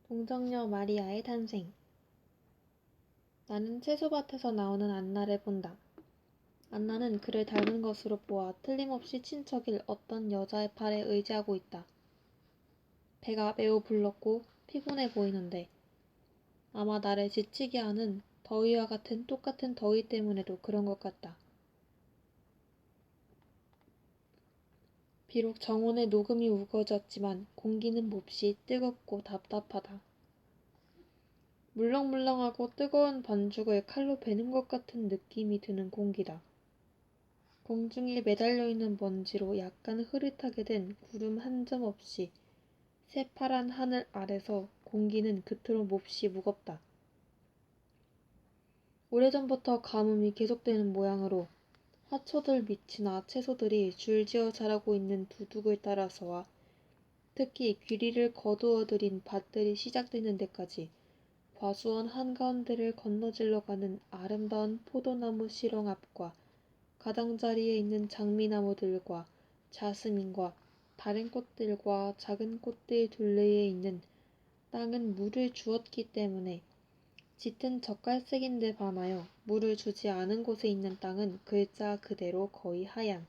동정녀 마리아의 탄생. 나는 채소밭에서 나오는 안나를 본다. 안나는 그를 닮은 것으로 보아 틀림없이 친척일 어떤 여자의 팔에 의지하고 있다. 배가 매우 불렀고 피곤해 보이는데 아마 나를 지치게 하는 더위와 같은 똑같은 더위 때문에도 그런 것 같다. 비록 정원에 녹음이 우거졌지만 공기는 몹시 뜨겁고 답답하다. 물렁물렁하고 뜨거운 반죽을 칼로 베는 것 같은 느낌이 드는 공기다. 공중에 매달려 있는 먼지로 약간 흐릿하게 된 구름 한 점 없이 새파란 하늘 아래서 공기는 그토록 몹시 무겁다. 오래전부터 가뭄이 계속되는 모양으로 화초들 밑이나 채소들이 줄지어 자라고 있는 두둑을 따라서와 특히 귀리를 거두어 들인 밭들이 시작되는 데까지 과수원 한가운데를 건너질러 가는 아름다운 포도나무 시렁 앞과 가장자리에 있는 장미나무들과 자스민과 다른 꽃들과 작은 꽃들 둘레에 있는 땅은 물을 주었기 때문에 짙은 젓갈색인데 반하여 물을 주지 않은 곳에 있는 땅은 글자 그대로 거의 하얀,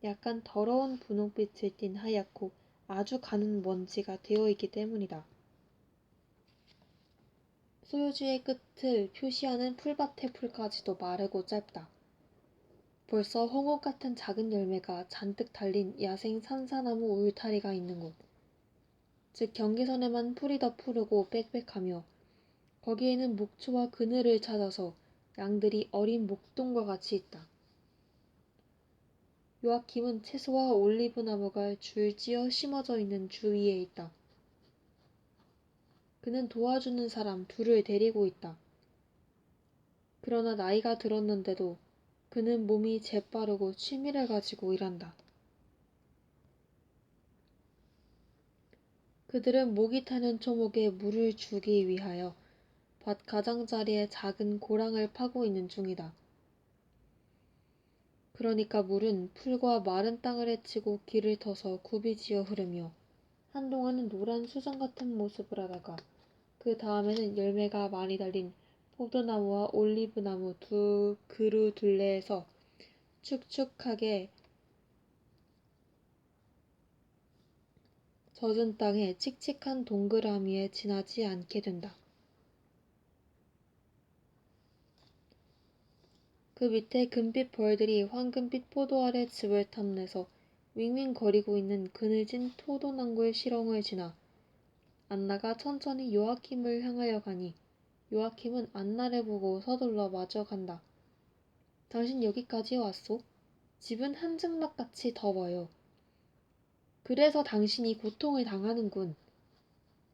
약간 더러운 분홍빛을 띤 하얗고 아주 가는 먼지가 되어 있기 때문이다. 소유주의 끝을 표시하는 풀밭의 풀까지도 마르고 짧다. 벌써 홍옥 같은 작은 열매가 잔뜩 달린 야생 산사나무 울타리가 있는 곳, 즉 경계선에만 풀이 더 푸르고 빽빽하며 거기에는 목초와 그늘을 찾아서 양들이 어린 목동과 같이 있다. 요아킴은 채소와 올리브 나무가 줄지어 심어져 있는 주위에 있다. 그는 도와주는 사람 둘을 데리고 있다. 그러나 나이가 들었는데도 그는 몸이 재빠르고 취미를 가지고 일한다. 그들은 목이 타는 초목에 물을 주기 위하여 밭 가장자리에 작은 고랑을 파고 있는 중이다. 그러니까 물은 풀과 마른 땅을 헤치고 길을 터서 굽이 지어 흐르며 한동안은 노란 수정 같은 모습을 하다가 그 다음에는 열매가 많이 달린 포도나무와 올리브나무 두 그루 둘레에서 축축하게 젖은 땅에 칙칙한 동그라미에 지나지 않게 된다. 그 밑에 금빛 벌들이 황금빛 포도 알의 즙을 탐내서 윙윙거리고 있는 그늘진 포도낭굴 시렁을 지나 안나가 천천히 요아킴을 향하여 가니 요아킴은 안나를 보고 서둘러 마저 간다. 당신 여기까지 왔소? 집은 한증막같이 더워요. 그래서 당신이 고통을 당하는군.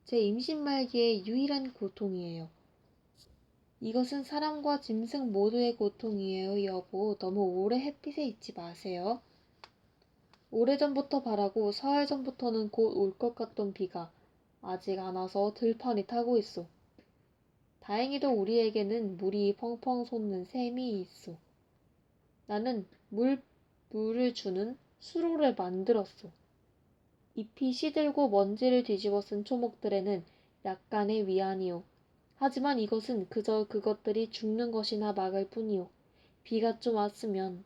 제 임신 말기의 유일한 고통이에요. 이것은 사람과 짐승 모두의 고통이에요, 여보. 너무 오래 햇빛에 있지 마세요. 오래전부터 바라고 사흘 전부터는 곧 올 것 같던 비가 아직 안 와서 들판이 타고 있어. 다행히도 우리에게는 물이 펑펑 솟는 샘이 있어. 나는 물을 주는 수로를 만들었어. 잎이 시들고 먼지를 뒤집어 쓴 초목들에는 약간의 위안이요. 하지만 이것은 그저 그것들이 죽는 것이나 막을 뿐이요. 비가 좀 왔으면.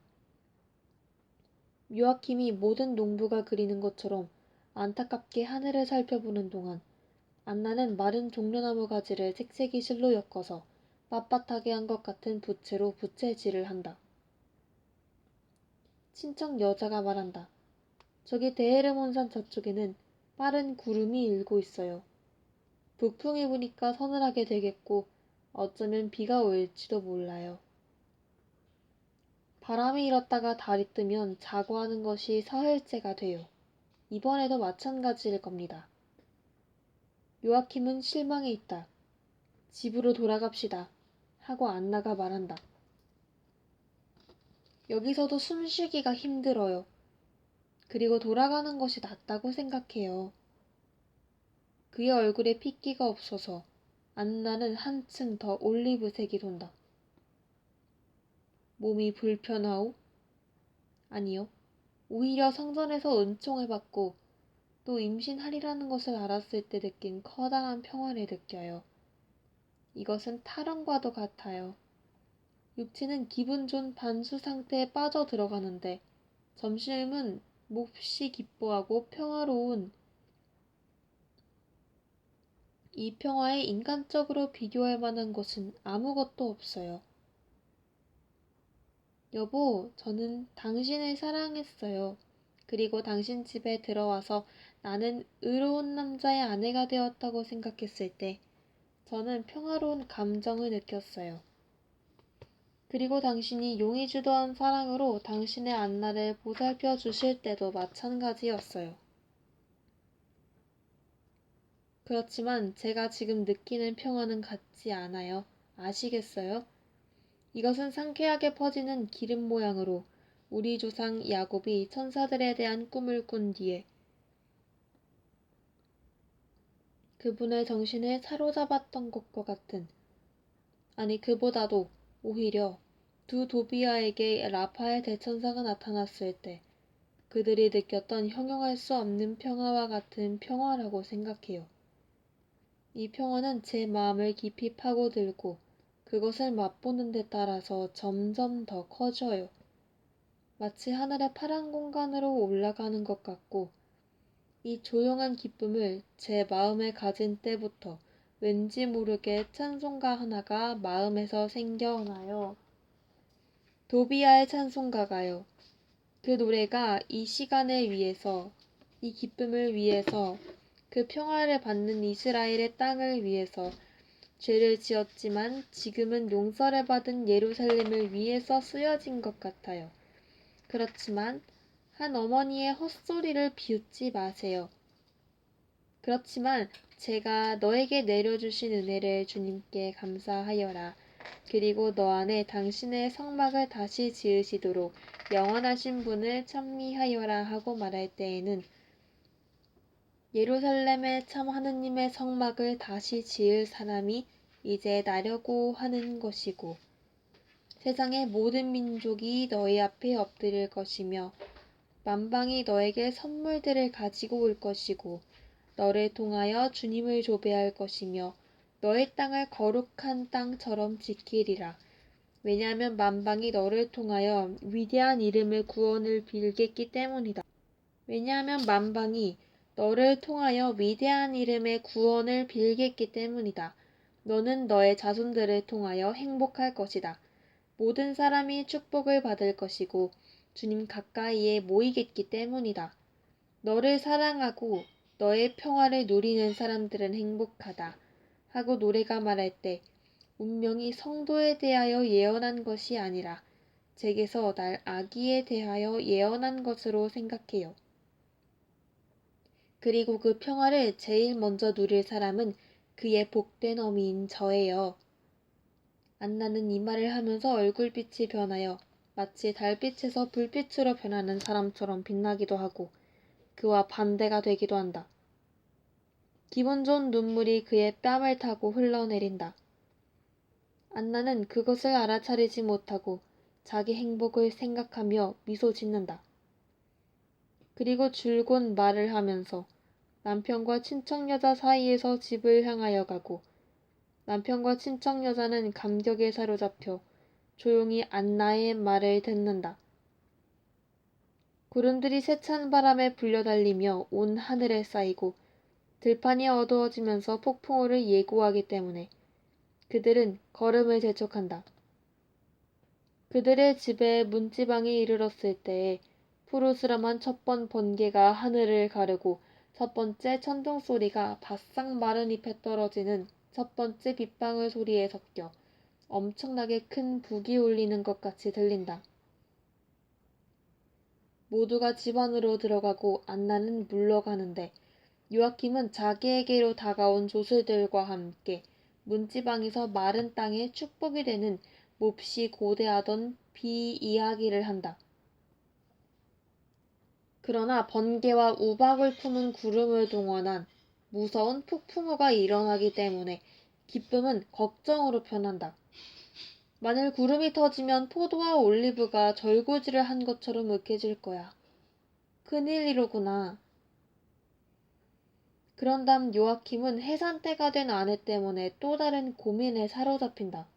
요아킴이 모든 농부가 그리는 것처럼 안타깝게 하늘을 살펴보는 동안 안나는 마른 종려나무 가지를 색색이 실로 엮어서 빳빳하게 한 것 같은 부채로 부채질을 한다. 친척 여자가 말한다. 저기 대헤르몬산 저쪽에는 빠른 구름이 일고 있어요. 북풍이 부니까 서늘하게 되겠고 어쩌면 비가 올지도 몰라요. 바람이 일었다가 달이 뜨면 자고하는 것이 사흘째가 돼요. 이번에도 마찬가지일 겁니다. 요아킴은 실망해 있다. 집으로 돌아갑시다. 하고 안나가 말한다. 여기서도 숨쉬기가 힘들어요. 그리고 돌아가는 것이 낫다고 생각해요. 그의 얼굴에 핏기가 없어서 안나는 한층 더 올리브색이 돈다. 몸이 불편하오? 아니요. 오히려 성전에서 은총을 받고 또 임신하리라는 것을 알았을 때 느낀 커다란 평화를 느껴요. 이것은 탈원과도 같아요. 육체는 기분 좋은 반수 상태에 빠져 들어가는데 점심은 몹시 기뻐하고 평화로운 이 평화에 인간적으로 비교할 만한 것은 아무것도 없어요. 여보, 저는 당신을 사랑했어요. 그리고 당신 집에 들어와서 나는 의로운 남자의 아내가 되었다고 생각했을 때 저는 평화로운 감정을 느꼈어요. 그리고 당신이 용이 주도한 사랑으로 당신의 안나를 보살펴 주실 때도 마찬가지였어요. 그렇지만 제가 지금 느끼는 평화는 같지 않아요. 아시겠어요? 이것은 상쾌하게 퍼지는 기름 모양으로 우리 조상 야곱이 천사들에 대한 꿈을 꾼 뒤에 그분의 정신을 사로잡았던 것과 같은, 아니 그보다도 오히려 두 도비아에게 라파엘 대천사가 나타났을 때 그들이 느꼈던 형용할 수 없는 평화와 같은 평화라고 생각해요. 이 평화는 제 마음을 깊이 파고들고 그것을 맛보는 데 따라서 점점 더 커져요. 마치 하늘의 파란 공간으로 올라가는 것 같고 이 조용한 기쁨을 제 마음에 가진 때부터 왠지 모르게 찬송가 하나가 마음에서 생겨나요. 도비아의 찬송가가요. 그 노래가 이 시간을 위해서, 이 기쁨을 위해서, 그 평화를 받는 이스라엘의 땅을 위해서 죄를 지었지만 지금은 용서를 받은 예루살렘을 위해서 쓰여진 것 같아요. 그렇지만 한 어머니의 헛소리를 비웃지 마세요. 그렇지만 제가 너에게 내려주신 은혜를 주님께 감사하여라. 그리고 너 안에 당신의 성막을 다시 지으시도록 영원하신 분을 찬미하여라 하고 말할 때에는 예루살렘에 참 하느님의 성막을 다시 지을 사람이 이제 나려고 하는 것이고 세상의 모든 민족이 너희 앞에 엎드릴 것이며 만방이 너에게 선물들을 가지고 올 것이고 너를 통하여 주님을 조배할 것이며 너의 땅을 거룩한 땅처럼 지키리라. 왜냐하면 만방이 너를 통하여 위대한 이름의 구원을 빌겠기 때문이다. 왜냐하면 만방이 너를 통하여 위대한 이름의 구원을 빌겠기 때문이다. 너는 너의 자손들을 통하여 행복할 것이다. 모든 사람이 축복을 받을 것이고 주님 가까이에 모이겠기 때문이다. 너를 사랑하고 너의 평화를 누리는 사람들은 행복하다. 하고 노래가 말할 때 운명이 성도에 대하여 예언한 것이 아니라 제게서 날 아기에 대하여 예언한 것으로 생각해요. 그리고 그 평화를 제일 먼저 누릴 사람은 그의 복된 어미인 저예요. 안나는 이 말을 하면서 얼굴빛이 변하여 마치 달빛에서 불빛으로 변하는 사람처럼 빛나기도 하고 그와 반대가 되기도 한다. 기분 좋은 눈물이 그의 뺨을 타고 흘러내린다. 안나는 그것을 알아차리지 못하고 자기 행복을 생각하며 미소 짓는다. 그리고 줄곧 말을 하면서 남편과 친척 여자 사이에서 집을 향하여 가고 남편과 친척 여자는 감격에 사로잡혀 조용히 안나의 말을 듣는다. 구름들이 세찬 바람에 불려달리며 온 하늘에 쌓이고 들판이 어두워지면서 폭풍우를 예고하기 때문에 그들은 걸음을 재촉한다. 그들의 집에 문지방이 이르렀을 때에 푸르스름한 첫 번개가 하늘을 가르고 첫 번째 천둥 소리가 바싹 마른 잎에 떨어지는 첫 번째 빗방울 소리에 섞여 엄청나게 큰 북이 울리는 것 같이 들린다. 모두가 집 안으로 들어가고 안나는 물러가는데 요아킴은 자기에게로 다가온 조술들과 함께 문지방에서 마른 땅에 축복이 되는 몹시 고대하던 비 이야기를 한다. 그러나 번개와 우박을 품은 구름을 동원한 무서운 폭풍우가 일어나기 때문에 기쁨은 걱정으로 변한다. 만일 구름이 터지면 포도와 올리브가 절구지를 한 것처럼 으깨질 거야. 큰일이로구나. 그런 다음 요아킴은 해산때가 된 아내 때문에 또 다른 고민에 사로잡힌다.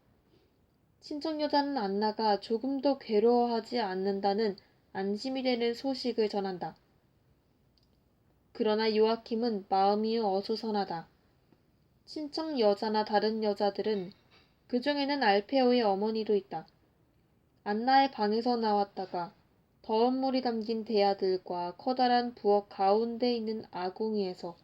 친정 여자는 안나가 조금도 괴로워하지 않는다는 안심이 되는 소식을 전한다. 그러나 요아킴은 마음이 어수선하다. 친정 여자나 다른 여자들은 그중에는 알페오의 어머니도 있다. 안나의 방에서 나왔다가 더운 물이 담긴 대야들과 커다란 부엌 가운데 있는 아궁이에서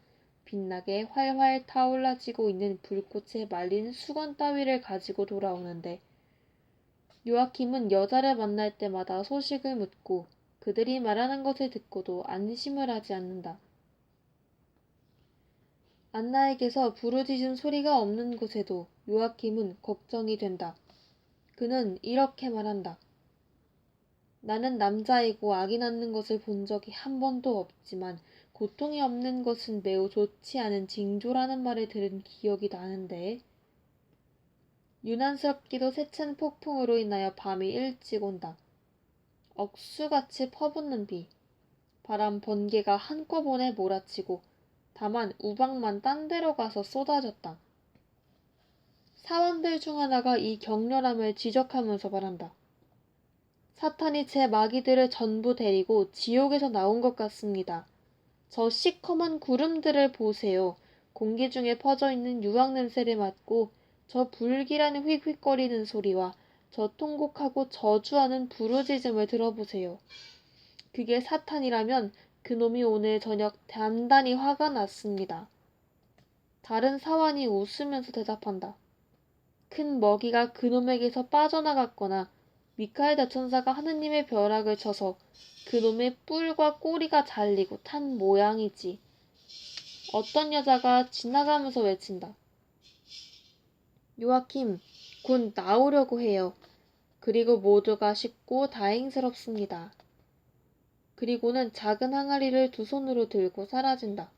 빛나게 활활 타올라지고 있는 불꽃에 말린 수건 따위를 가지고 돌아오는데 요아킴은 여자를 만날 때마다 소식을 묻고 그들이 말하는 것을 듣고도 안심을 하지 않는다. 안나에게서 부르짖은 소리가 없는 곳에도 요아킴은 걱정이 된다. 그는 이렇게 말한다. 나는 남자이고 아기 낳는 것을 본 적이 한 번도 없지만 고통이 없는 것은 매우 좋지 않은 징조라는 말을 들은 기억이 나는데 유난스럽게도 세찬 폭풍으로 인하여 밤이 일찍 온다. 억수같이 퍼붓는 비, 바람 번개가 한꺼번에 몰아치고 다만 우박만 딴 데로 가서 쏟아졌다. 사원들 중 하나가 이 격렬함을 지적하면서 말한다. 사탄이 제 마귀들을 전부 데리고 지옥에서 나온 것 같습니다. 저 시커먼 구름들을 보세요. 공기 중에 퍼져있는 유황 냄새를 맡고 저 불길한 휙휙거리는 소리와 저 통곡하고 저주하는 부르짖음을 들어보세요. 그게 사탄이라면 그놈이 오늘 저녁 단단히 화가 났습니다. 다른 사환이 웃으면서 대답한다. 큰 먹이가 그놈에게서 빠져나갔거나 미카엘 대천사가 하느님의 벼락을 쳐서 그놈의 뿔과 꼬리가 잘리고 탄 모양이지. 어떤 여자가 지나가면서 외친다. 요아킴, 곧 나오려고 해요. 그리고 모두가 쉽고 다행스럽습니다. 그리고는 작은 항아리를 두 손으로 들고 사라진다.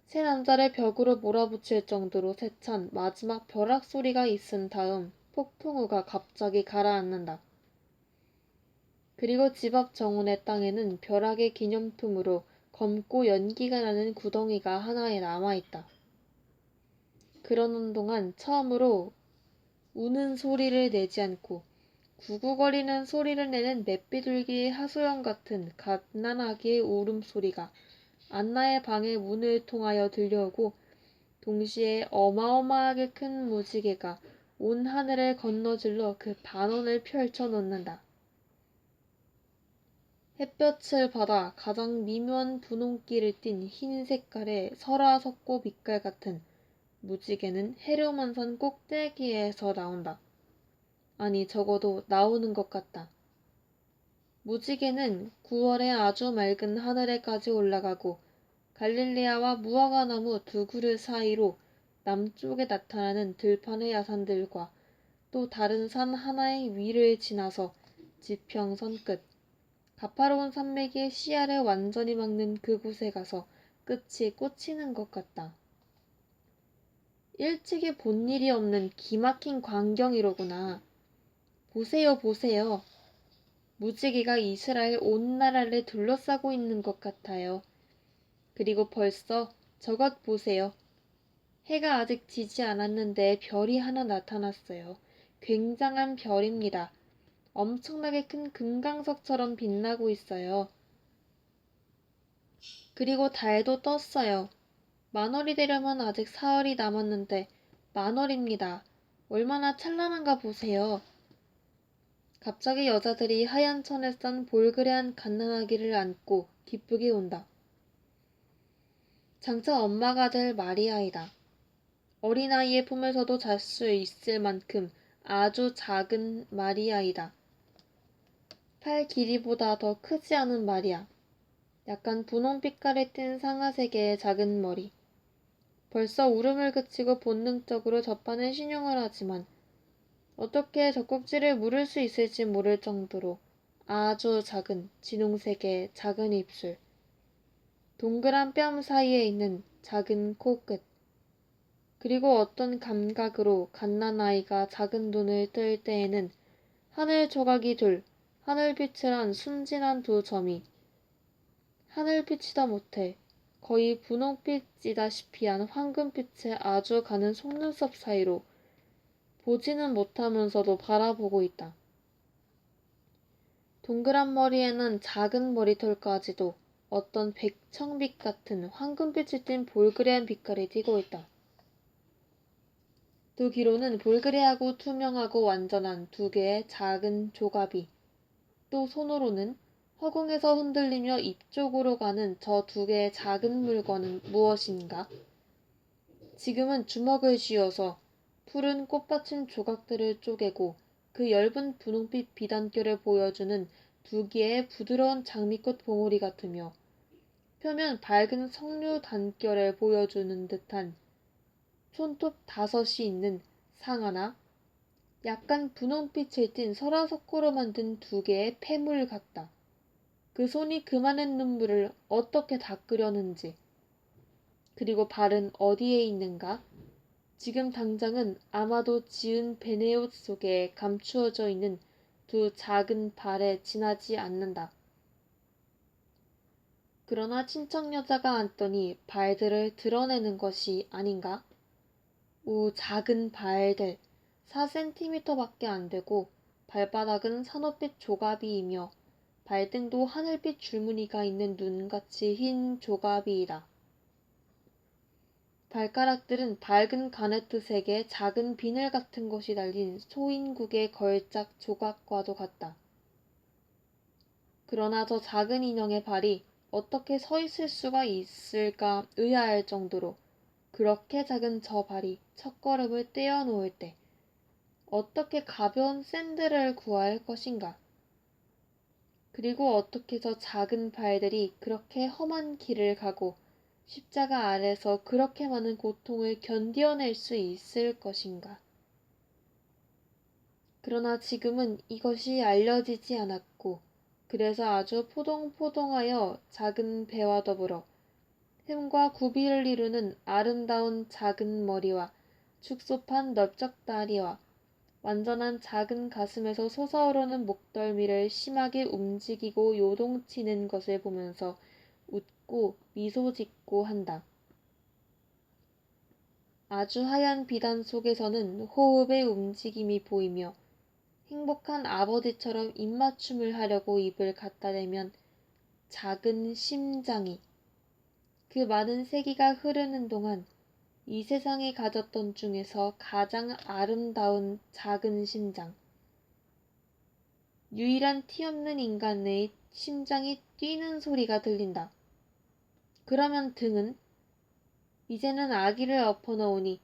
세 남자를 벽으로 몰아붙일 정도로 세찬 마지막 벼락 소리가 있은 다음 폭풍우가 갑자기 가라앉는다. 그리고 집 앞 정원의 땅에는 벼락의 기념품으로 검고 연기가 나는 구덩이가 하나에 남아있다. 그러는 동안 처음으로 우는 소리를 내지 않고 구구거리는 소리를 내는 맷비둘기의 하소연 같은 갓난아기의 울음소리가 안나의 방의 문을 통하여 들려오고 동시에 어마어마하게 큰 무지개가 온 하늘을 건너질러 그 반원을 펼쳐놓는다. 햇볕을 받아 가장 미묘한 분홍기를 띤 흰 색깔의 설화석고 빛깔 같은 무지개는 해룡원산 꼭대기에서 나온다. 아니 적어도 나오는 것 같다. 무지개는 9월에 아주 맑은 하늘에까지 올라가고 갈릴레아와 무화과나무 두 그루 사이로 남쪽에 나타나는 들판의 야산들과 또 다른 산 하나의 위를 지나서 지평선 끝, 가파로운 산맥의 시야를 완전히 막는 그곳에 가서 끝이 꽂히는 것 같다. 일찍이 본 일이 없는 기막힌 광경이로구나. 보세요, 보세요. 무지개가 이스라엘 온 나라를 둘러싸고 있는 것 같아요. 그리고 벌써 저것 보세요. 해가 아직 지지 않았는데 별이 하나 나타났어요. 굉장한 별입니다. 엄청나게 큰 금강석처럼 빛나고 있어요. 그리고 달도 떴어요. 만월이 되려면 아직 사흘이 남았는데 만월입니다. 얼마나 찬란한가 보세요. 갑자기 여자들이 하얀 천에 싼 볼그레한 갓난아기를 안고 기쁘게 온다. 장차 엄마가 될 마리아이다. 어린아이의 품에서도 잘 수 있을 만큼 아주 작은 마리아이다. 팔 길이보다 더 크지 않은 말이야. 약간 분홍빛깔에 띤 상아색의 작은 머리. 벌써 울음을 그치고 본능적으로 젖바늘 신용을 하지만 어떻게 젖꼭지를 물을 수 있을지 모를 정도로 아주 작은 진홍색의 작은 입술. 동그란 뺨 사이에 있는 작은 코끝. 그리고 어떤 감각으로 갓난아이가 작은 눈을 뜰 때에는 하늘 조각이 둘, 하늘빛을 한 순진한 두 점이 하늘빛이다 못해 거의 분홍빛이다시피 한 황금빛의 아주 가는 속눈썹 사이로 보지는 못하면서도 바라보고 있다. 동그란 머리에는 작은 머리털까지도 어떤 백청빛 같은 황금빛을 띤 볼그레한 빛깔이 띠고 있다. 두 귀로는 볼그레하고 투명하고 완전한 두 개의 작은 조갑이, 또 손으로는 허공에서 흔들리며 입 쪽으로 가는 저 두 개의 작은 물건은 무엇인가? 지금은 주먹을 쥐어서 푸른 꽃받침 조각들을 쪼개고 그 엷은 분홍빛 비단결을 보여주는 두 개의 부드러운 장미꽃 봉오리 같으며 표면 밝은 석류 단결을 보여주는 듯한 손톱 5이 있는 상 하나, 약간 분홍빛을 띤 설화석고로 만든 두 개의 폐물 같다. 그 손이 그 많은 눈물을 어떻게 닦으려는지, 그리고 발은 어디에 있는가? 지금 당장은 아마도 지은 베네옷 속에 감추어져 있는 두 작은 발에 지나지 않는다. 그러나 친척 여자가 앉더니 발들을 드러내는 것이 아닌가? 오, 작은 발들, 4cm밖에 안 되고 발바닥은 산호빛 조가비이며 발등도 하늘빛 줄무늬가 있는 눈같이 흰 조가비이다. 발가락들은 밝은 가네트색의 작은 비늘 같은 것이 달린 소인국의 걸작 조각과도 같다. 그러나 저 작은 인형의 발이 어떻게 서 있을 수가 있을까 의아할 정도로 그렇게 작은 저 발이 첫걸음을 떼어놓을 때 어떻게 가벼운 샌들을 구할 것인가? 그리고 어떻게 저 작은 발들이 그렇게 험한 길을 가고 십자가 아래서 그렇게 많은 고통을 견뎌낼 수 있을 것인가? 그러나 지금은 이것이 알려지지 않았고, 그래서 아주 포동포동하여 작은 배와 더불어 흠과 구비를 이루는 아름다운 작은 머리와 축소판 넓적다리와 완전한 작은 가슴에서 솟아오르는 목덜미를 심하게 움직이고 요동치는 것을 보면서 웃고 미소 짓고 한다. 아주 하얀 비단 속에서는 호흡의 움직임이 보이며 행복한 아버지처럼 입맞춤을 하려고 입을 갖다 대면 작은 심장이 그 많은 세기가 흐르는 동안 이 세상에 가졌던 중에서 가장 아름다운 작은 심장, 유일한 티 없는 인간의 심장이 뛰는 소리가 들린다. 그러면 등은 이제는 아기를 엎어놓으니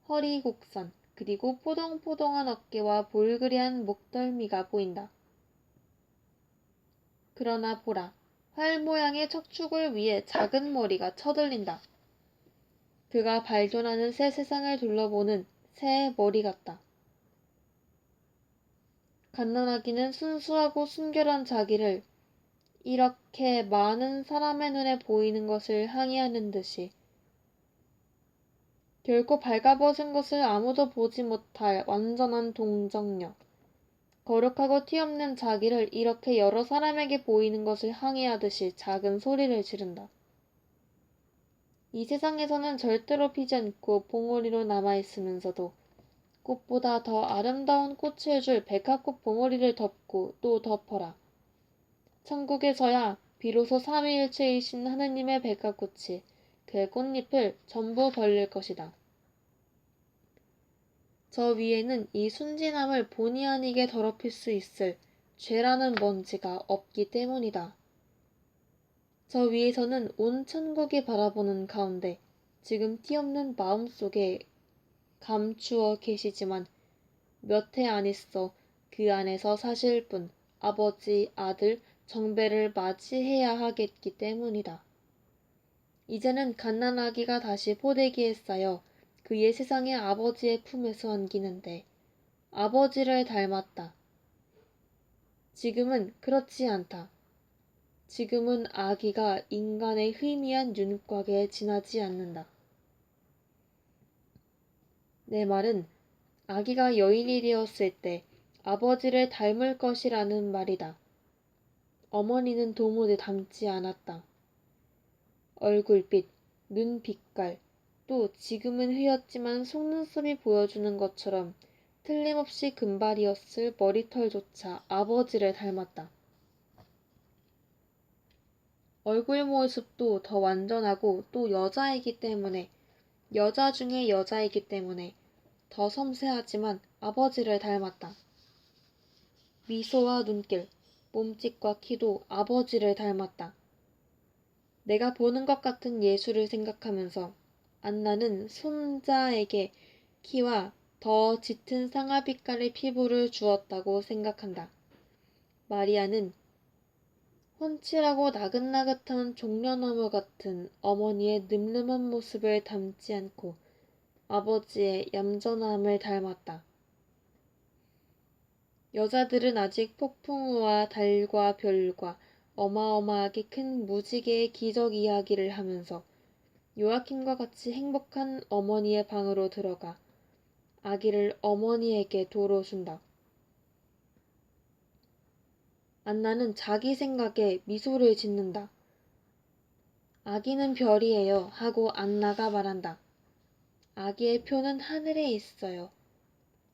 허리 곡선, 그리고 포동포동한 어깨와 볼그레한 목덜미가 보인다. 그러나 보라, 활 모양의 척축을 위해 작은 머리가 쳐들린다. 그가 발견하는 새 세상을 둘러보는 새의 머리 같다. 갓난아기는 순수하고 순결한 자기를 이렇게 많은 사람의 눈에 보이는 것을 항의하는 듯이 결코 발가벗은 것을 아무도 보지 못할 완전한 동정녀, 거룩하고 티없는 자기를 이렇게 여러 사람에게 보이는 것을 항의하듯이 작은 소리를 지른다. 이 세상에서는 절대로 피지 않고 봉오리로 남아있으면서도 꽃보다 더 아름다운 꽃을 줄 백합꽃 봉오리를 덮고 또 덮어라. 천국에서야 비로소 삼위일체이신 하느님의 백합꽃이 그 꽃잎을 전부 벌릴 것이다. 저 위에는 이 순진함을 본의 아니게 더럽힐 수 있을 죄라는 먼지가 없기 때문이다. 저 위에서는 온 천국이 바라보는 가운데 지금 티없는 마음속에 감추어 계시지만 몇 해 안 있어 그 안에서 사실 뿐 아버지, 아들, 정배를 맞이해야 하겠기 때문이다. 이제는 갓난아기가 다시 포대기에 쌓여 그의 세상의 아버지의 품에서 안기는데 아버지를 닮았다. 지금은 그렇지 않다. 지금은 아기가 인간의 희미한 윤곽에 지나지 않는다. 내 말은 아기가 여인이 되었을 때 아버지를 닮을 것이라는 말이다. 어머니는 도무지 닮지 않았다. 얼굴빛, 눈 빛깔, 또 지금은 흐렸지만 속눈썹이 보여주는 것처럼 틀림없이 금발이었을 머리털조차 아버지를 닮았다. 얼굴 모습도 더 완전하고 또 여자 중에 여자이기 때문에 더 섬세하지만 아버지를 닮았다. 미소와 눈길, 몸짓과 키도 아버지를 닮았다. 내가 보는 것 같은 예술을 생각하면서 안나는 손자에게 키와 더 짙은 상아빛깔의 피부를 주었다고 생각한다. 마리아는 훤칠하고 나긋나긋한 종려나무 같은 어머니의 늠름한 모습을 닮지 않고 아버지의 얌전함을 닮았다. 여자들은 아직 폭풍우와 달과 별과 어마어마하게 큰 무지개의 기적 이야기를 하면서 요아킴과 같이 행복한 어머니의 방으로 들어가 아기를 어머니에게 도로 준다. 안나는 자기 생각에 미소를 짓는다. 아기는 별이에요 하고 안나가 말한다. 아기의 표는 하늘에 있어요.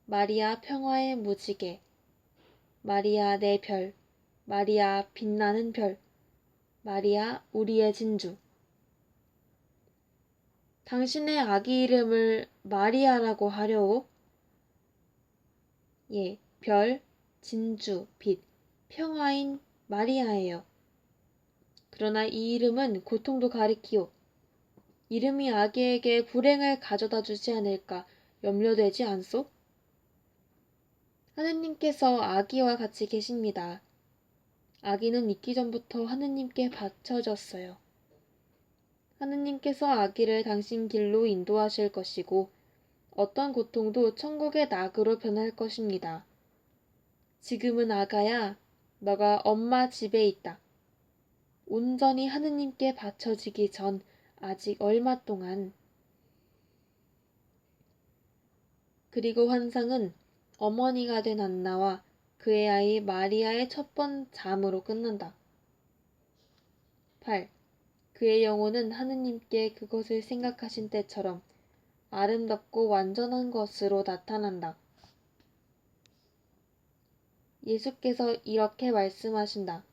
마리아 평화의 무지개. 마리아 내 별. 마리아 빛나는 별. 마리아 우리의 진주. 당신의 아기 이름을 마리아라고 하려오? 예, 별, 진주, 빛, 평화인 마리아예요. 그러나 이 이름은 고통도 가리키오. 이름이 아기에게 불행을 가져다 주지 않을까 염려되지 않소? 하느님께서 아기와 같이 계십니다. 아기는 있기 전부터 하느님께 바쳐졌어요. 하느님께서 아기를 당신 길로 인도하실 것이고 어떤 고통도 천국의 낙으로 변할 것입니다. 지금은 아가야, 너가 엄마 집에 있다. 온전히 하느님께 바쳐지기 전 아직 얼마 동안. 그리고 환상은 어머니가 된 안나와 그의 아이 마리아의 첫 번 잠으로 끝난다. 8. 그의 영혼은 하느님께 그것을 생각하신 때처럼 아름답고 완전한 것으로 나타난다. 예수께서 이렇게 말씀하신다.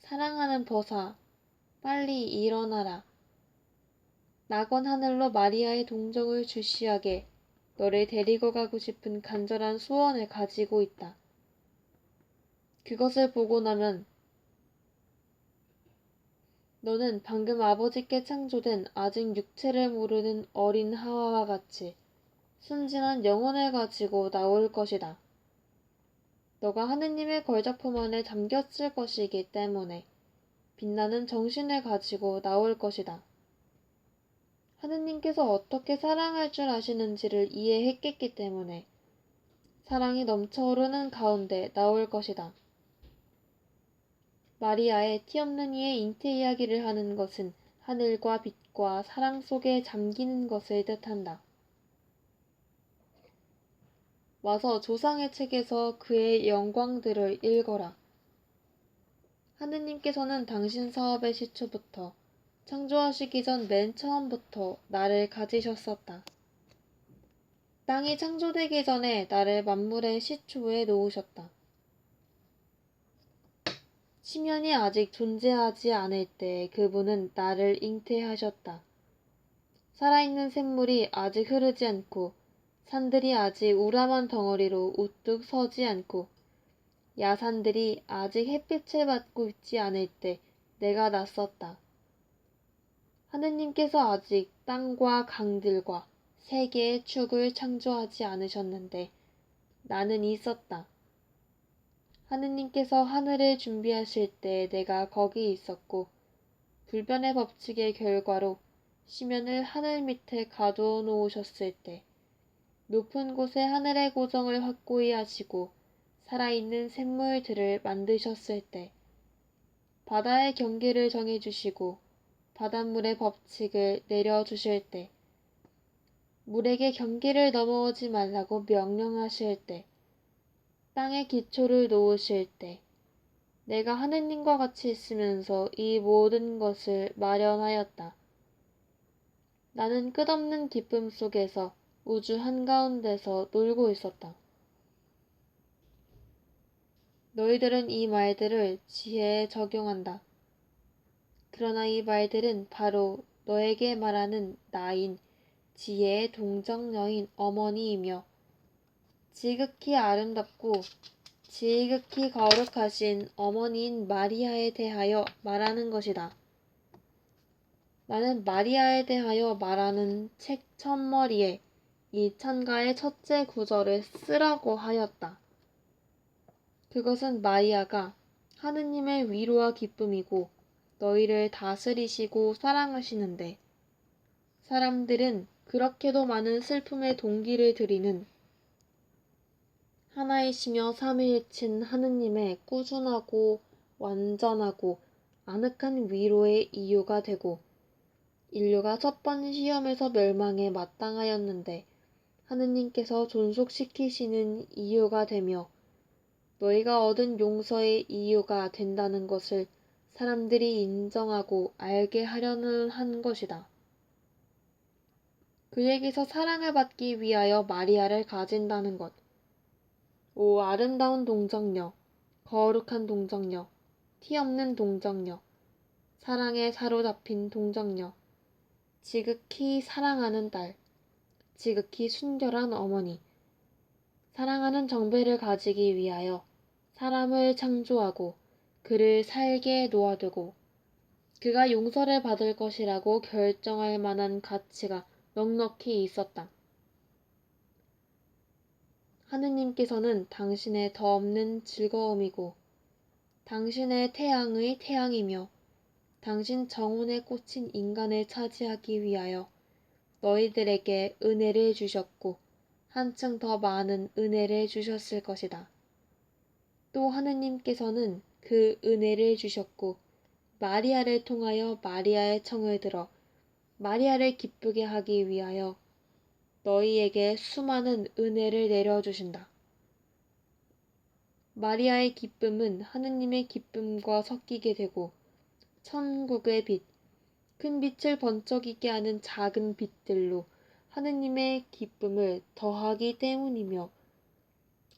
사랑하는 버사, 빨리 일어나라. 낙원 하늘로 마리아의 동정을 주시하게 너를 데리고 가고 싶은 간절한 소원을 가지고 있다. 그것을 보고 나면 너는 방금 아버지께 창조된 아직 육체를 모르는 어린 하와와 같이 순진한 영혼을 가지고 나올 것이다. 너가 하느님의 걸작품 안에 잠겼을 것이기 때문에 빛나는 정신을 가지고 나올 것이다. 하느님께서 어떻게 사랑할 줄 아시는지를 이해했겠기 때문에 사랑이 넘쳐오르는 가운데 나올 것이다. 마리아의 티없는 이의 잉태 이야기를 하는 것은 하늘과 빛과 사랑 속에 잠기는 것을 뜻한다. 와서 조상의 책에서 그의 영광들을 읽어라. 하느님께서는 당신 사업의 시초부터 창조하시기 전 맨 처음부터 나를 가지셨었다. 땅이 창조되기 전에 나를 만물의 시초에 놓으셨다. 심연이 아직 존재하지 않을 때 그분은 나를 잉태하셨다. 살아있는 샘물이 아직 흐르지 않고 산들이 아직 우람한 덩어리로 우뚝 서지 않고 야산들이 아직 햇빛을 받고 있지 않을 때 내가 났었다. 하느님께서 아직 땅과 강들과 세계의 축을 창조하지 않으셨는데 나는 있었다. 하느님께서 하늘을 준비하실 때 내가 거기 있었고 불변의 법칙의 결과로 심연을 하늘 밑에 가두어 놓으셨을 때 높은 곳에 하늘의 고정을 확고히 하시고 살아있는 샘물들을 만드셨을 때 바다의 경계를 정해주시고 바닷물의 법칙을 내려주실 때 물에게 경계를 넘어오지 말라고 명령하실 때 땅의 기초를 놓으실 때 내가 하느님과 같이 있으면서 이 모든 것을 마련하였다. 나는 끝없는 기쁨 속에서 우주 한가운데서 놀고 있었다. 너희들은 이 말들을 지혜에 적용한다. 그러나 이 말들은 바로 너에게 말하는 나인 지혜의 동정녀인 어머니이며 지극히 아름답고 지극히 거룩하신 어머니인 마리아에 대하여 말하는 것이다. 나는 마리아에 대하여 말하는 책 첫머리에 이 찬가의 첫째 구절을 쓰라고 하였다. 그것은 마리아가 하느님의 위로와 기쁨이고 너희를 다스리시고 사랑하시는데 사람들은 그렇게도 많은 슬픔의 동기를 들이는 하나이시며 삼위일친 하느님의 꾸준하고 완전하고 아늑한 위로의 이유가 되고 인류가 첫 번 시험에서 멸망에 마땅하였는데 하느님께서 존속시키시는 이유가 되며 너희가 얻은 용서의 이유가 된다는 것을 사람들이 인정하고 알게 하려는 한 것이다. 그에게서 사랑을 받기 위하여 마리아를 가진다는 것. 오 아름다운 동정녀, 거룩한 동정녀, 티없는 동정녀, 사랑에 사로잡힌 동정녀, 지극히 사랑하는 딸, 지극히 순결한 어머니, 사랑하는 정배를 가지기 위하여 사람을 창조하고 그를 살게 놓아두고 그가 용서를 받을 것이라고 결정할 만한 가치가 넉넉히 있었다. 하느님께서는 당신의 더 없는 즐거움이고 당신의 태양의 태양이며 당신 정혼에 꽂힌 인간을 차지하기 위하여 너희들에게 은혜를 주셨고 한층 더 많은 은혜를 주셨을 것이다. 또 하느님께서는 그 은혜를 주셨고 마리아를 통하여 마리아의 청을 들어 마리아를 기쁘게 하기 위하여 너희에게 수많은 은혜를 내려주신다. 마리아의 기쁨은 하느님의 기쁨과 섞이게 되고 천국의 빛, 큰 빛을 번쩍이게 하는 작은 빛들로 하느님의 기쁨을 더하기 때문이며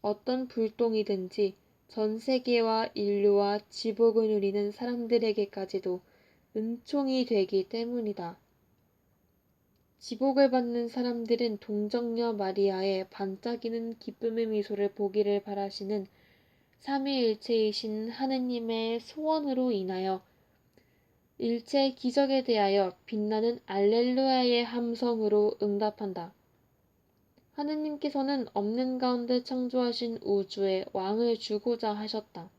어떤 불똥이든지 전 세계와 인류와 지복을 누리는 사람들에게까지도 은총이 되기 때문이다. 지복을 받는 사람들은 동정녀 마리아의 반짝이는 기쁨의 미소를 보기를 바라시는 삼위일체이신 하느님의 소원으로 인하여 일체 기적에 대하여 빛나는 알렐루야의 함성으로 응답한다. 하느님께서는 없는 가운데 창조하신 우주에 왕을 주고자 하셨다.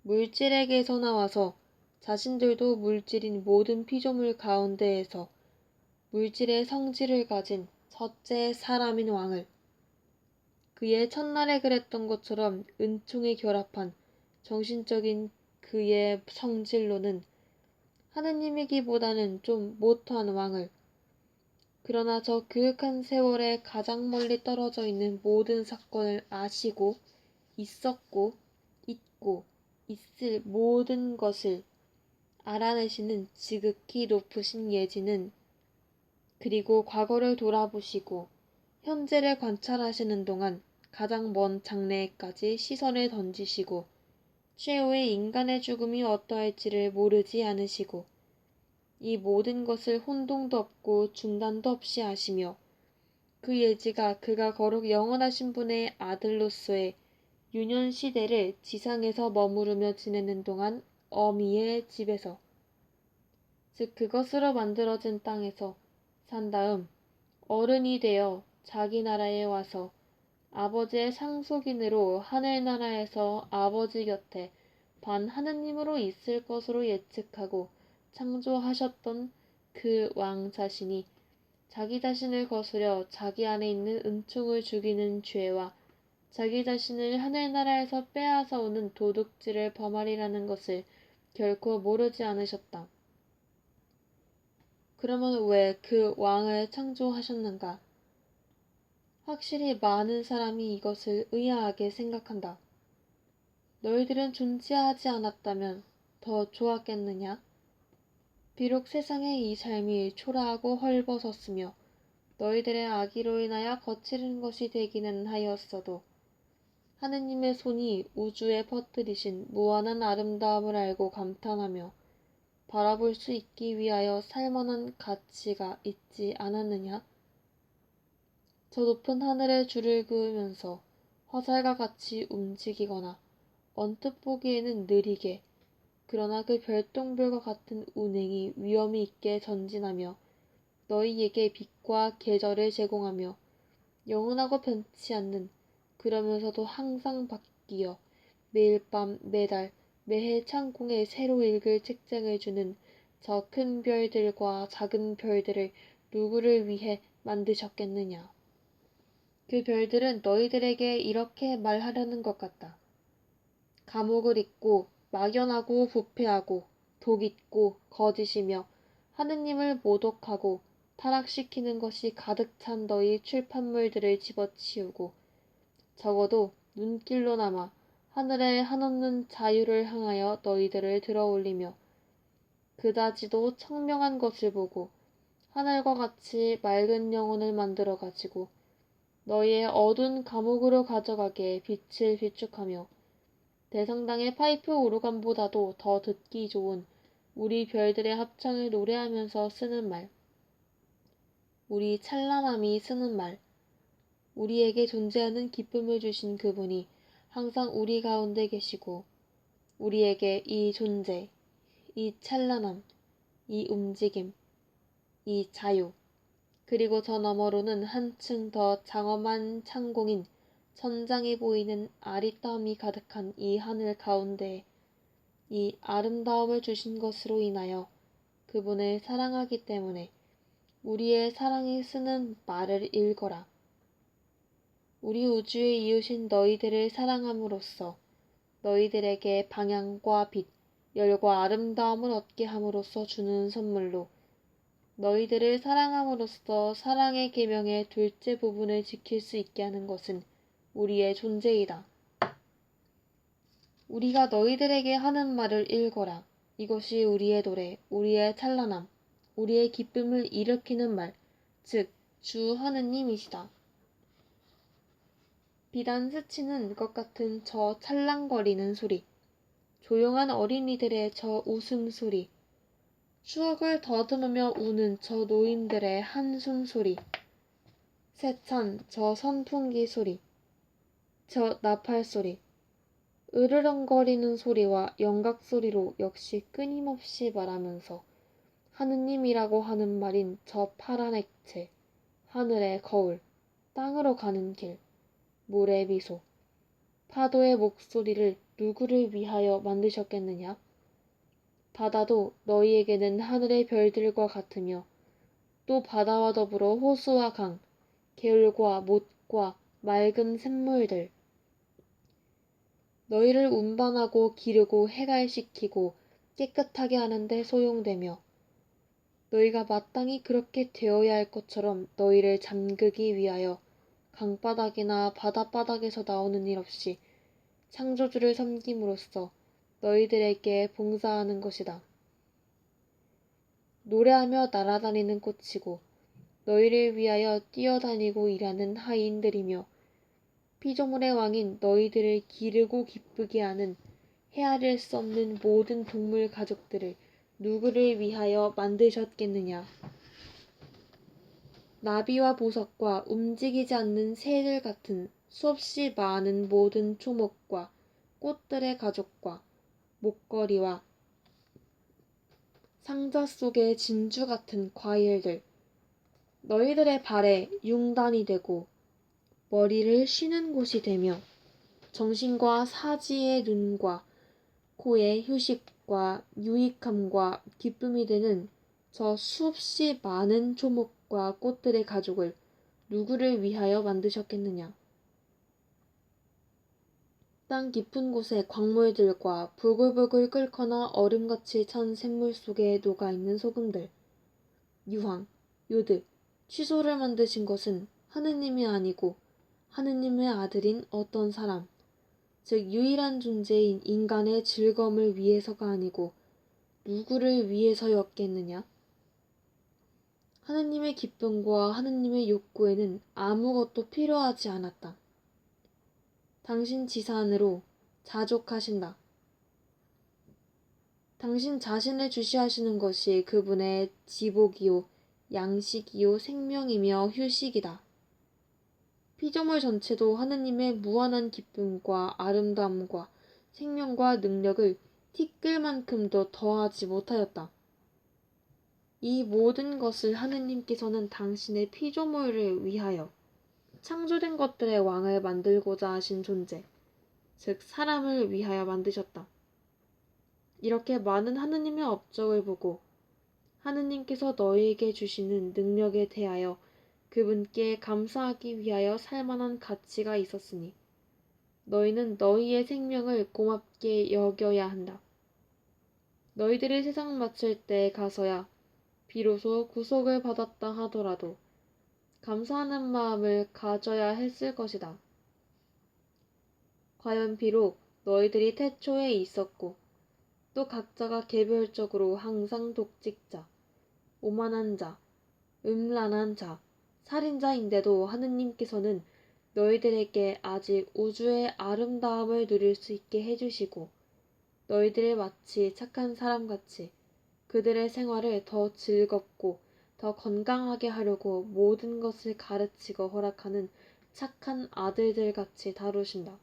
물질에게서 나와서 자신들도 물질인 모든 피조물 가운데에서 물질의 성질을 가진 첫째 사람인 왕을 그의 첫날에 그랬던 것처럼 은총에 결합한 정신적인 그의 성질로는 하느님이기보다는 좀 못한 왕을 그러나 저 그윽한 세월에 가장 멀리 떨어져 있는 모든 사건을 아시고 있었고 있고 있을 모든 것을 알아내시는 지극히 높으신 예지는 그리고 과거를 돌아보시고 현재를 관찰하시는 동안 가장 먼 장래에까지 시선을 던지시고 최후의 인간의 죽음이 어떠할지를 모르지 않으시고 이 모든 것을 혼동도 없고 중단도 없이 하시며 그 예지가 그가 거룩 영원하신 분의 아들로서의 유년 시대를 지상에서 머무르며 지내는 동안 어미의 집에서 즉 그것으로 만들어진 땅에서 산 다음 어른이 되어 자기 나라에 와서 아버지의 상속인으로 하늘나라에서 아버지 곁에 반 하느님으로 있을 것으로 예측하고 창조하셨던 그 왕 자신이 자기 자신을 거스려 자기 안에 있는 은총을 죽이는 죄와 자기 자신을 하늘나라에서 빼앗아 오는 도둑질을 범하리라는 것을 결코 모르지 않으셨다. 그러면 왜 그 왕을 창조하셨는가? 확실히 많은 사람이 이것을 의아하게 생각한다. 너희들은 존재하지 않았다면 더 좋았겠느냐? 비록 세상의 이 삶이 초라하고 헐벗었으며 너희들의 악의로 인하여 거칠은 것이 되기는 하였어도 하느님의 손이 우주에 퍼뜨리신 무한한 아름다움을 알고 감탄하며 바라볼 수 있기 위하여 살만한 가치가 있지 않았느냐? 저 높은 하늘에 줄을 그으면서 화살과 같이 움직이거나 언뜻 보기에는 느리게 그러나 그 별똥별과 같은 운행이 위엄이 있게 전진하며 너희에게 빛과 계절을 제공하며 영원하고 변치 않는 그러면서도 항상 바뀌어 매일 밤 매달 매해 창공에 새로 읽을 책장을 주는 저 큰 별들과 작은 별들을 누구를 위해 만드셨겠느냐. 그 별들은 너희들에게 이렇게 말하려는 것 같다. 감옥을 잇고 막연하고 부패하고 독 있고 거짓이며 하느님을 모독하고 타락시키는 것이 가득 찬 너희 출판물들을 집어치우고 적어도 눈길로나마 하늘에 한없는 자유를 향하여 너희들을 들어올리며 그다지도 청명한 것을 보고 하늘과 같이 맑은 영혼을 만들어 가지고 너희의 어두운 감옥으로 가져가게 빛을 비축하며 대성당의 파이프 오르간보다도 더 듣기 좋은 우리 별들의 합창을 노래하면서 쓰는 말, 우리 찬란함이 쓰는 말, 우리에게 존재하는 기쁨을 주신 그분이 항상 우리 가운데 계시고 우리에게 이 존재, 이 찬란함, 이 움직임, 이 자유, 그리고 저 너머로는 한층 더 장엄한 창공인 천장이 보이는 아리따움이 가득한 이 하늘 가운데에 이 아름다움을 주신 것으로 인하여 그분을 사랑하기 때문에 우리의 사랑이 쓰는 말을 읽어라. 우리 우주의 이웃인 너희들을 사랑함으로써 너희들에게 방향과 빛, 열과 아름다움을 얻게 함으로써 주는 선물로 너희들을 사랑함으로써 사랑의 계명의 둘째 부분을 지킬 수 있게 하는 것은 우리의 존재이다. 우리가 너희들에게 하는 말을 읽어라. 이것이 우리의 노래, 우리의 찬란함, 우리의 기쁨을 일으키는 말, 즉 주 하느님이시다. 비단 스치는 것 같은 저 찰랑거리는 소리, 조용한 어린이들의 저 웃음소리, 추억을 더듬으며 우는 저 노인들의 한숨 소리, 세찬 저 선풍기 소리, 저 나팔 소리, 으르렁거리는 소리와 영각 소리로 역시 끊임없이 말하면서 하느님이라고 하는 말인 저 파란 액체, 하늘의 거울, 땅으로 가는 길, 물의 미소, 파도의 목소리를 누구를 위하여 만드셨겠느냐? 바다도 너희에게는 하늘의 별들과 같으며 또 바다와 더불어 호수와 강, 개울과 못과 맑은 샘물들, 너희를 운반하고 기르고 해갈시키고 깨끗하게 하는데 소용되며 너희가 마땅히 그렇게 되어야 할 것처럼 너희를 잠그기 위하여 강바닥이나 바닷바닥에서 나오는 일 없이 창조주를 섬김으로써 너희들에게 봉사하는 것이다. 노래하며 날아다니는 꽃이고 너희를 위하여 뛰어다니고 일하는 하인들이며 피조물의 왕인 너희들을 기르고 기쁘게 하는 헤아릴 수 없는 모든 동물 가족들을 누구를 위하여 만드셨겠느냐. 나비와 보석과 움직이지 않는 새들 같은 수없이 많은 모든 초목과 꽃들의 가족과 목걸이와 상자 속의 진주 같은 과일들, 너희들의 발에 융단이 되고 머리를 쉬는 곳이 되며 정신과 사지의 눈과 코의 휴식과 유익함과 기쁨이 되는 저 수없이 많은 초목과 꽃들의 가족을 누구를 위하여 만드셨겠느냐. 땅 깊은 곳의 광물들과 부글부글 끓거나 얼음같이 찬 샘물 속에 녹아있는 소금들, 유황, 요드, 취소를 만드신 것은 하느님이 아니고 하느님의 아들인 어떤 사람, 즉 유일한 존재인 인간의 즐거움을 위해서가 아니고 누구를 위해서였겠느냐? 하느님의 기쁨과 하느님의 욕구에는 아무것도 필요하지 않았다. 당신 지산으로 자족하신다. 당신 자신을 주시하시는 것이 그분의 지복이요, 양식이요, 생명이며 휴식이다. 피조물 전체도 하느님의 무한한 기쁨과 아름다움과 생명과 능력을 티끌만큼도 더하지 못하였다. 이 모든 것을 하느님께서는 당신의 피조물을 위하여 창조된 것들의 왕을 만들고자 하신 존재, 즉 사람을 위하여 만드셨다. 이렇게 많은 하느님의 업적을 보고 하느님께서 너희에게 주시는 능력에 대하여 그분께 감사하기 위하여 살만한 가치가 있었으니 너희는 너희의 생명을 고맙게 여겨야 한다. 너희들이 세상 마칠 때에 가서야 비로소 구속을 받았다 하더라도 감사하는 마음을 가져야 했을 것이다. 과연 비록 너희들이 태초에 있었고 또 각자가 개별적으로 항상 독직자, 오만한 자, 음란한 자, 살인자인데도 하느님께서는 너희들에게 아직 우주의 아름다움을 누릴 수 있게 해주시고 너희들을 마치 착한 사람같이 그들의 생활을 더 즐겁고 더 건강하게 하려고 모든 것을 가르치고 허락하는 착한 아들들같이 다루신다.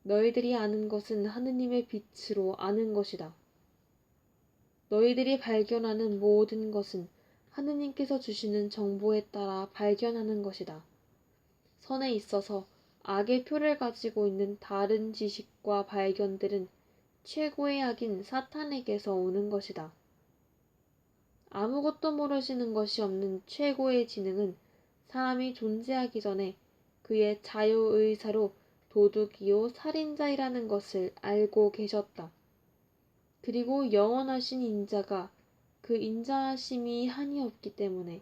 너희들이 아는 것은 하느님의 빛으로 아는 것이다. 너희들이 발견하는 모든 것은 하느님께서 주시는 정보에 따라 발견하는 것이다. 선에 있어서 악의 표를 가지고 있는 다른 지식과 발견들은 최고의 악인 사탄에게서 오는 것이다. 아무것도 모르시는 것이 없는 최고의 지능은 사람이 존재하기 전에 그의 자유의사로 도둑이요 살인자이라는 것을 알고 계셨다. 그리고 영원하신 인자가 그 인자하심이 한이 없기 때문에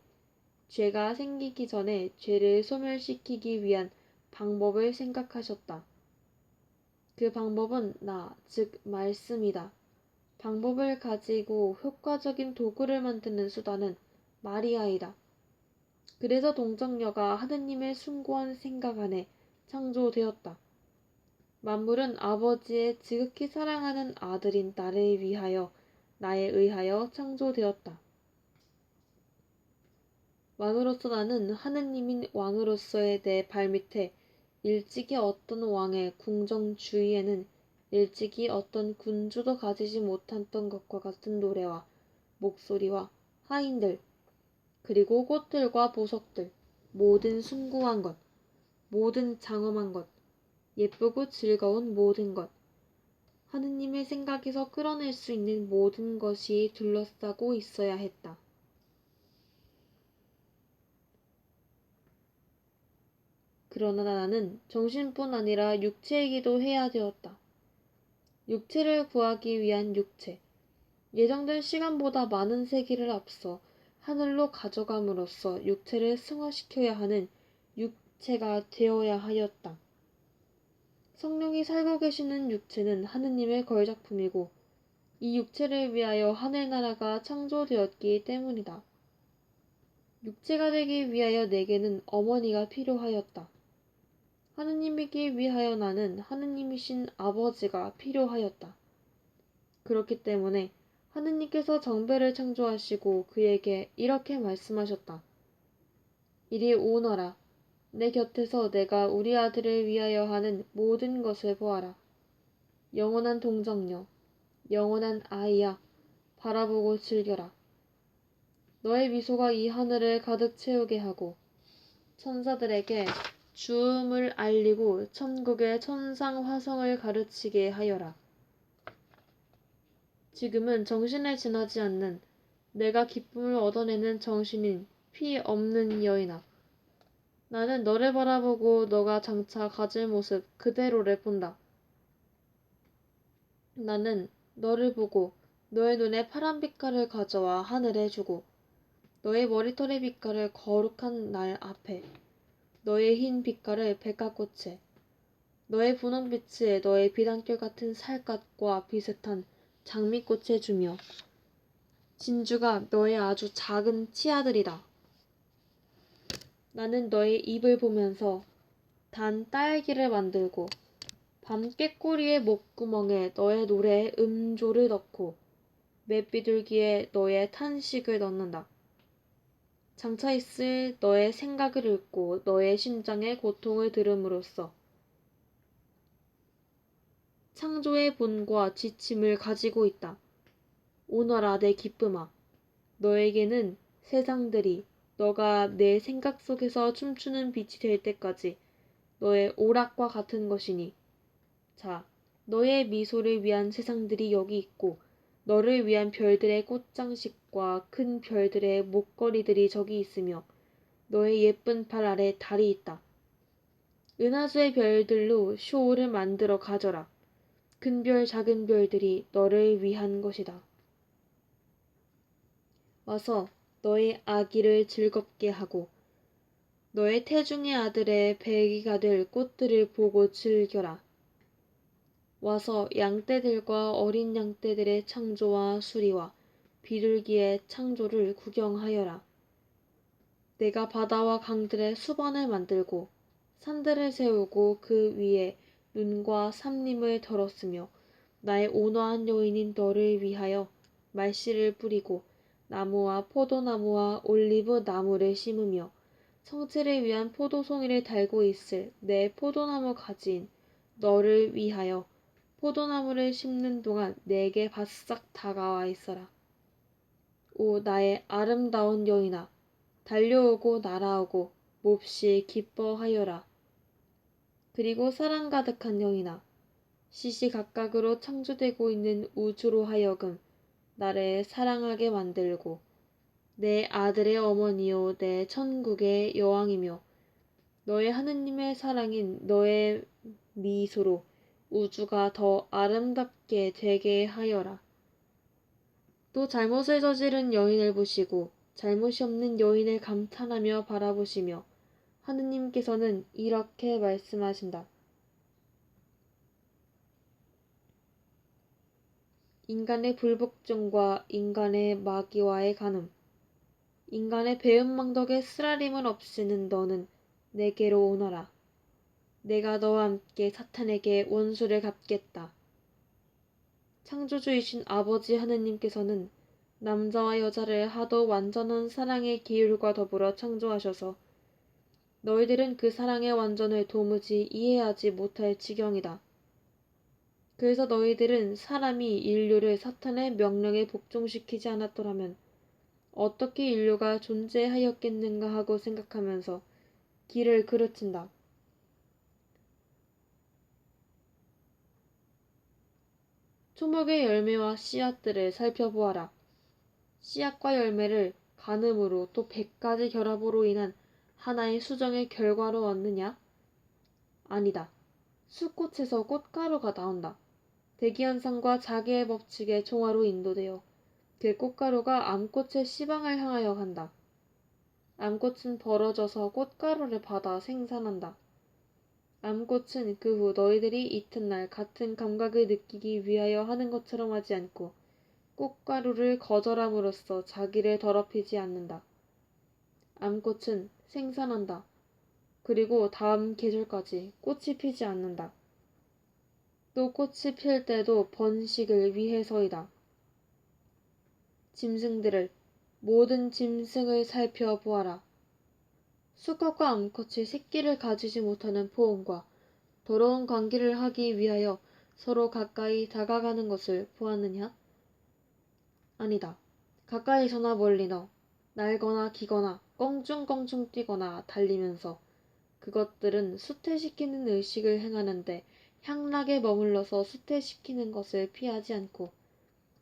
죄가 생기기 전에 죄를 소멸시키기 위한 방법을 생각하셨다. 그 방법은 즉 말씀이다. 방법을 가지고 효과적인 도구를 만드는 수단은 마리아이다. 그래서 동정녀가 하느님의 숭고한 생각 안에 창조되었다. 만물은 아버지의 지극히 사랑하는 아들인 나를 위하여 나에 의하여 창조되었다. 왕으로서 나는 하느님인 왕으로서의 내 발밑에 일찍이 어떤 왕의 궁정주의에는 일찍이 어떤 군주도 가지지 못했던 것과 같은 노래와 목소리와 하인들, 그리고 꽃들과 보석들, 모든 숭고한 것, 모든 장엄한 것, 예쁘고 즐거운 모든 것, 하느님의 생각에서 끌어낼 수 있는 모든 것이 둘러싸고 있어야 했다. 그러나 나는 정신뿐 아니라 육체이기도 해야 되었다. 육체를 구하기 위한 육체, 예정된 시간보다 많은 세기를 앞서 하늘로 가져감으로써 육체를 승화시켜야 하는 육체가 되어야 하였다. 성령이 살고 계시는 육체는 하느님의 걸작품이고 이 육체를 위하여 하늘나라가 창조되었기 때문이다. 육체가 되기 위하여 내게는 어머니가 필요하였다. 하느님이기 위하여 나는 하느님이신 아버지가 필요하였다. 그렇기 때문에 하느님께서 정배를 창조하시고 그에게 이렇게 말씀하셨다. 이리 오너라. 내 곁에서 내가 우리 아들을 위하여 하는 모든 것을 보아라. 영원한 동정녀, 영원한 아이야, 바라보고 즐겨라. 너의 미소가 이 하늘을 가득 채우게 하고 천사들에게 주음을 알리고 천국의 천상 화성을 가르치게 하여라. 지금은 정신을 지나지 않는 내가 기쁨을 얻어내는 정신인 피 없는 여인아. 나는 너를 바라보고 너가 장차 가질 모습 그대로를 본다. 나는 너를 보고 너의 눈에 파란 빛깔을 가져와 하늘에 주고 너의 머리털의 빛깔을 거룩한 날 앞에 너의 흰 빛깔을 백합꽃에 너의 분홍빛을 너의 비단결 같은 살갗과 비슷한 장미꽃에 주며 진주가 너의 아주 작은 치아들이다. 나는 너의 입을 보면서 단 딸기를 만들고 밤 꾀꼬리의 목구멍에 너의 노래의 음조를 넣고 맷비둘기에 너의 탄식을 넣는다. 장차있을 너의 생각을 읽고 너의 심장의 고통을 들음으로써 창조의 본과 지침을 가지고 있다. 오너라 내 기쁨아. 너에게는 세상들이 너가 내 생각 속에서 춤추는 빛이 될 때까지 너의 오락과 같은 것이니. 자, 너의 미소를 위한 세상들이 여기 있고 너를 위한 별들의 꽃장식과 큰 별들의 목걸이들이 저기 있으며 너의 예쁜 발 아래 달이 있다. 은하수의 별들로 쇼를 만들어 가져라. 큰 별 작은 별들이 너를 위한 것이다. 와서 너의 아기를 즐겁게 하고 너의 태중의 아들의 배기가 될 꽃들을 보고 즐겨라. 와서 양떼들과 어린 양떼들의 창조와 수리와 비둘기의 창조를 구경하여라. 내가 바다와 강들의 수반을 만들고 산들을 세우고 그 위에 눈과 삼림을 덜었으며 나의 온화한 여인인 너를 위하여 말씨를 뿌리고 나무와 포도나무와 올리브 나무를 심으며 성체를 위한 포도송이를 달고 있을 내 포도나무 가지인 너를 위하여 포도나무를 심는 동안 내게 바싹 다가와 있어라. 오 나의 아름다운 여인아, 달려오고 날아오고 몹시 기뻐하여라. 그리고 사랑 가득한 여인아, 시시각각으로 창조되고 있는 우주로 하여금 나를 사랑하게 만들고 내 아들의 어머니요 내 천국의 여왕이며 너의 하느님의 사랑인 너의 미소로 우주가 더 아름답게 되게 하여라. 또 잘못을 저지른 여인을 보시고 잘못이 없는 여인을 감탄하며 바라보시며 하느님께서는 이렇게 말씀하신다. 인간의 불복종과 인간의 마귀와의 간음, 인간의 배은망덕의 쓰라림을 없애는 너는 내게로 오너라. 내가 너와 함께 사탄에게 원수를 갚겠다. 창조주이신 아버지 하느님께서는 남자와 여자를 하도 완전한 사랑의 기율과 더불어 창조하셔서 너희들은 그 사랑의 완전을 도무지 이해하지 못할 지경이다. 그래서 너희들은 사람이 인류를 사탄의 명령에 복종시키지 않았더라면 어떻게 인류가 존재하였겠는가 하고 생각하면서 길을 그르친다. 초목의 열매와 씨앗들을 살펴보아라. 씨앗과 열매를 간음으로 또 100가지 결합으로 인한 하나의 수정의 결과로 얻느냐? 아니다. 수꽃에서 꽃가루가 나온다. 대기현상과 자기의 법칙의 종화로 인도되어 그 꽃가루가 암꽃의 씨방을 향하여 간다. 암꽃은 벌어져서 꽃가루를 받아 생산한다. 암꽃은 그 후 너희들이 이튿날 같은 감각을 느끼기 위하여 하는 것처럼 하지 않고 꽃가루를 거절함으로써 자기를 더럽히지 않는다. 암꽃은 생산한다. 그리고 다음 계절까지 꽃이 피지 않는다. 또 꽃이 필 때도 번식을 위해서이다. 짐승들을 모든 짐승을 살펴보아라. 수컷과 암컷이 새끼를 가지지 못하는 포옹과 더러운 관계를 하기 위하여 서로 가까이 다가가는 것을 보았느냐? 아니다. 가까이서나 멀리나 날거나 기거나 껑충껑충 뛰거나 달리면서 그것들은 수태시키는 의식을 행하는데 향락에 머물러서 수태시키는 것을 피하지 않고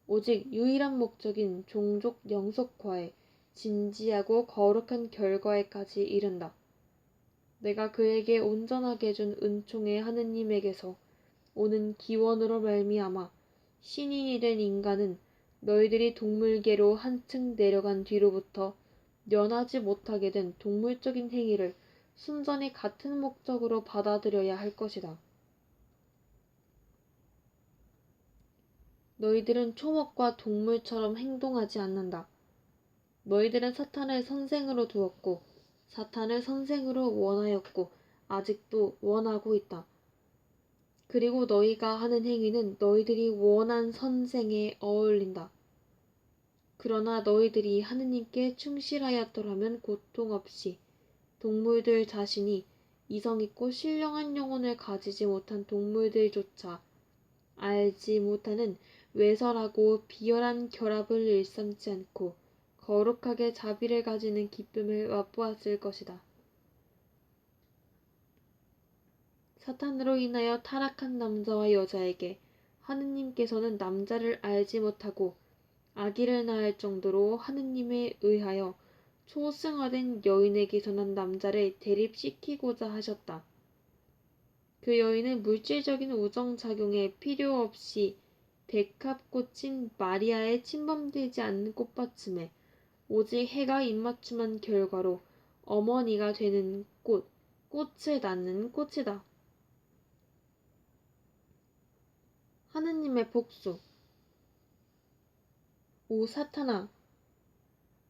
오직 유일한 목적인 종족 영속화에 진지하고 거룩한 결과에까지 이른다. 내가 그에게 온전하게 해준 은총의 하느님에게서 오는 기원으로 말미암아 신인이 된 인간은 너희들이 동물계로 한층 내려간 뒤로부터 면하지 못하게 된 동물적인 행위를 순전히 같은 목적으로 받아들여야 할 것이다. 너희들은 초목과 동물처럼 행동하지 않는다. 너희들은 사탄을 선생으로 두었고 사탄을 선생으로 원하였고 아직도 원하고 있다. 그리고 너희가 하는 행위는 너희들이 원한 선생에 어울린다. 그러나 너희들이 하느님께 충실하였더라면 고통 없이 동물들 자신이 이성있고 신령한 영혼을 가지지 못한 동물들조차 알지 못하는 외설하고 비열한 결합을 일삼지 않고 거룩하게 자비를 가지는 기쁨을 맛보았을 것이다. 사탄으로 인하여 타락한 남자와 여자에게 하느님께서는 남자를 알지 못하고 아기를 낳을 정도로 하느님에 의하여 초승화된 여인에게서 난 남자를 대립시키고자 하셨다. 그 여인은 물질적인 우정작용에 필요 없이 백합꽃인 마리아에 침범되지 않는 꽃받침에 오직 해가 입맞춤한 결과로 어머니가 되는 꽃을 낳는 꽃이다. 하느님의 복수. 오 사탄아,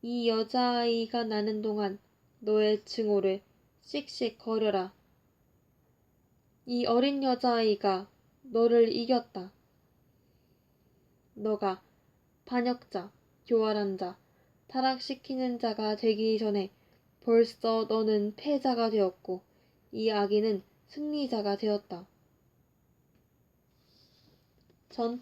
이 여자아이가 나는 동안 너의 증오를 씩씩 거려라. 이 어린 여자아이가 너를 이겼다. 너가 반역자, 교활한 자, 타락시키는 자가 되기 전에 벌써 너는 패자가 되었고 이 아기는 승리자가 되었다. 전투